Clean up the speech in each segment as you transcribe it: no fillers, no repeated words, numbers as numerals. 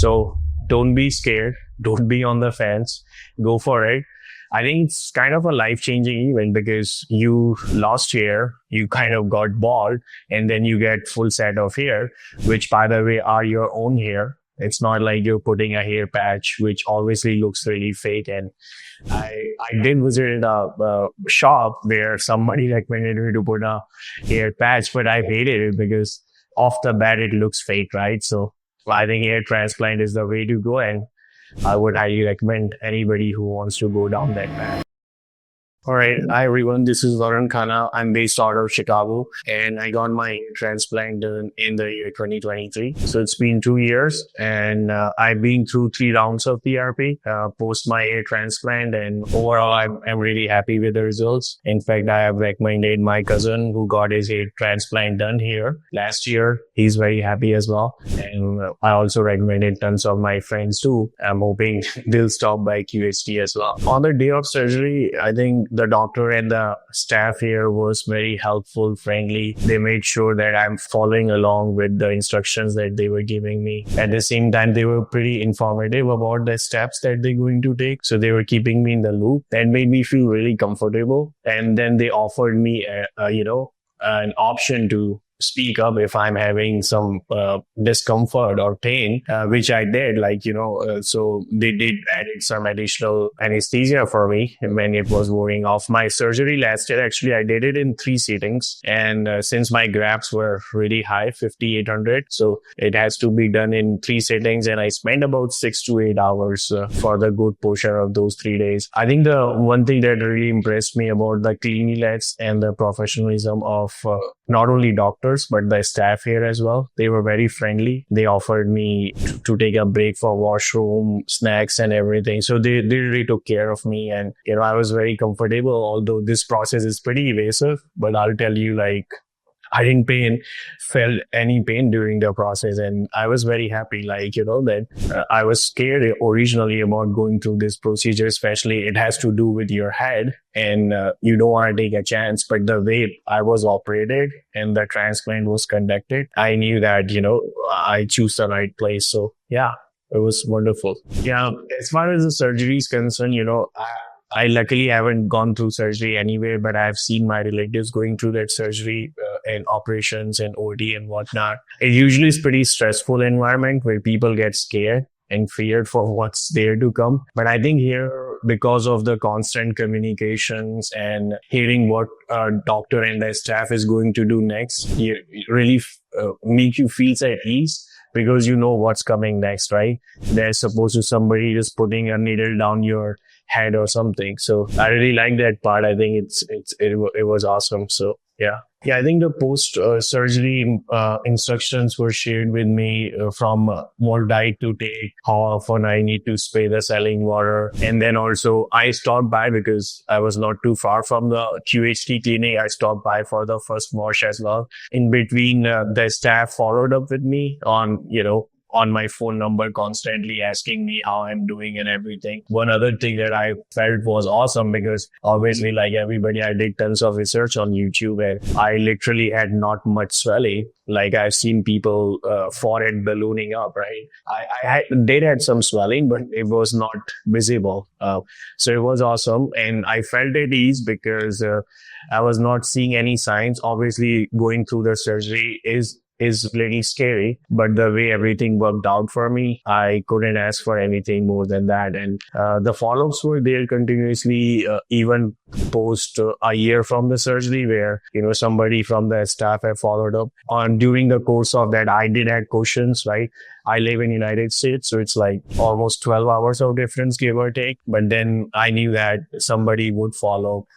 So don't be scared. Don't be on the fence. Go for it. I think it's kind of a life-changing event because you lost hair, you kind of got bald, and then you get full set of hair, which by the way are your own hair. It's not like you're putting a hair patch, which obviously looks really fake. And I did visit a shop where somebody recommended me to put a hair patch, but I hated it because off the bat it looks fake, right? So I think hair transplant is the way to go, and I would highly recommend anybody who wants to go down that path. All right. Hi, everyone. This is Lauren Khanna. I'm based out of Chicago, and I got my hair transplant done in the year 2023. So it's been 2 years, and I've been through 3 rounds of therapy post my hair transplant, and overall, I'm really happy with the results. In fact, I have recommended my cousin who got his hair transplant done here last year. He's very happy as well. And I also recommended tons of my friends too. I'm hoping they'll stop by QHT as well. On the day of surgery, I think the doctor and the staff here was very helpful, friendly. They made sure that I'm following along with the instructions that they were giving me. At the same time, they were pretty informative about the steps that they're going to take. So they were keeping me in the loop. That made me feel really comfortable. And then they offered me, an option to speak up if I'm having some discomfort or pain, which I did, so they did added some additional anesthesia for me when it was wearing off. My surgery last year, actually, I did it in 3 sittings. And since my grafts were really high, 5,800, so it has to be done in 3 sittings. And I spent about 6 to 8 hours for the good portion of those 3 days. I think the one thing that really impressed me about the cleanliness and the professionalism of not only doctors, but the staff here as well. They were very friendly. They offered me to take a break for washroom, snacks and everything. So they really took care of me. And, I was very comfortable, although this process is pretty invasive. But I'll tell you, I didn't felt any pain during the process. And I was very happy, that I was scared originally about going through this procedure, especially it has to do with your head and you don't want to take a chance. But the way I was operated and the transplant was conducted, I knew that, I choose the right place. So yeah, it was wonderful. Yeah. As far as the surgery is concerned, I luckily haven't gone through surgery anywhere, but I've seen my relatives going through that surgery and operations and OD and whatnot. It usually is pretty stressful environment where people get scared and feared for what's there to come. But I think here, because of the constant communications and hearing what our doctor and the staff is going to do next, it really make you feel at ease. Because you know what's coming next, right? There's supposed to somebody just putting a needle down your head or something. So I really like that part. I think it was awesome. So yeah. Yeah, I think the post-surgery instructions were shared with me from what diet to take, how often I need to spray the saline water. And then also I stopped by because I was not too far from the QHT clinic. I stopped by for the first wash as well. In between, the staff followed up with me on my phone number, constantly asking me how I'm doing and everything. One other thing that I felt was awesome because obviously, like everybody, I did tons of research on YouTube and I literally had not much swelling. Like I've seen people forehead ballooning up, right? I did have some swelling, but it was not visible. So it was awesome. And I felt at ease because I was not seeing any signs. Obviously, going through the surgery is really scary, but the way everything worked out for me, I couldn't ask for anything more than that. And the follow-ups were there continuously, even post a year from the surgery, where somebody from the staff had followed up on during the course of that. I did have questions, right? I live in United States, so it's like almost 12 hours of difference, give or take. But then I knew that somebody would follow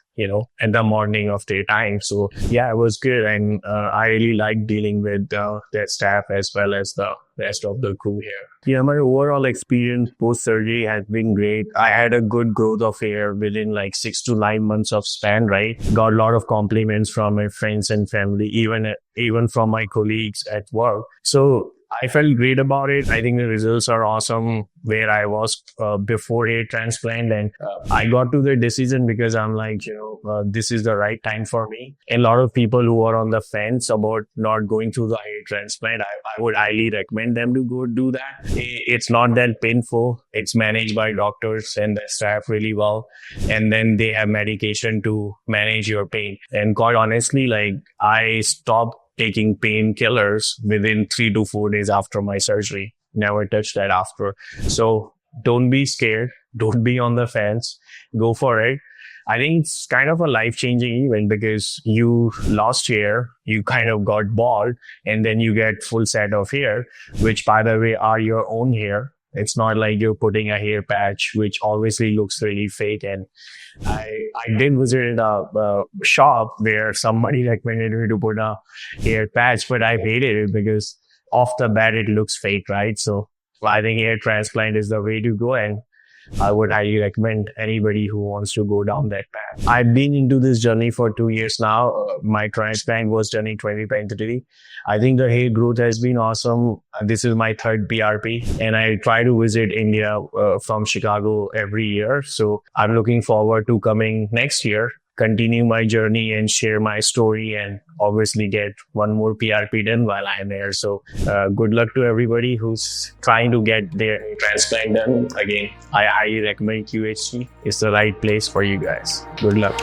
at the morning of their time. So yeah, it was good. And I really like dealing with their staff as well as the rest of the crew here. Yeah, my overall experience post-surgery has been great. I had a good growth of hair within like 6 to 9 months of span, right? Got a lot of compliments from my friends and family, even from my colleagues at work. So I felt great about it. I think the results are awesome where I was before hair transplant. And I got to the decision because I'm like, this is the right time for me. And a lot of people who are on the fence about not going through the hair transplant, I would highly recommend them to go do that. It's not that painful. It's managed by doctors and the staff really well. And then they have medication to manage your pain. And quite honestly, like I stopped taking painkillers within 3 to 4 days after my surgery. Never touched that after. So don't be scared. Don't be on the fence. Go for it. I think it's kind of a life-changing event because you lost hair, you kind of got bald, and then you get full set of hair, which by the way are your own hair. It's not like you're putting a hair patch, which obviously looks really fake. And I did visit a shop where somebody recommended me to put a hair patch, but I hated it because off the bat it looks fake, right? So I think hair transplant is the way to go, and I would highly recommend anybody who wants to go down that path. I've been into this journey for 2 years now. My transplant was done in 2023. I think the hair growth has been awesome. This is my third PRP, and I try to visit India from Chicago every year. So I'm looking forward to coming next year, continue my journey and share my story, and obviously get one more PRP done while I'm there. So good luck to everybody who's trying to get their transplant done. Again, I highly recommend QHT. It's the right place for you guys. Good luck.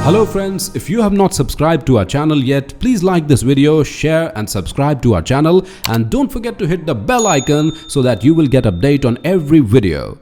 Hello friends, if you have not subscribed to our channel yet, please like this video, share and subscribe to our channel, and don't forget to hit the bell icon so that you will get update on every video.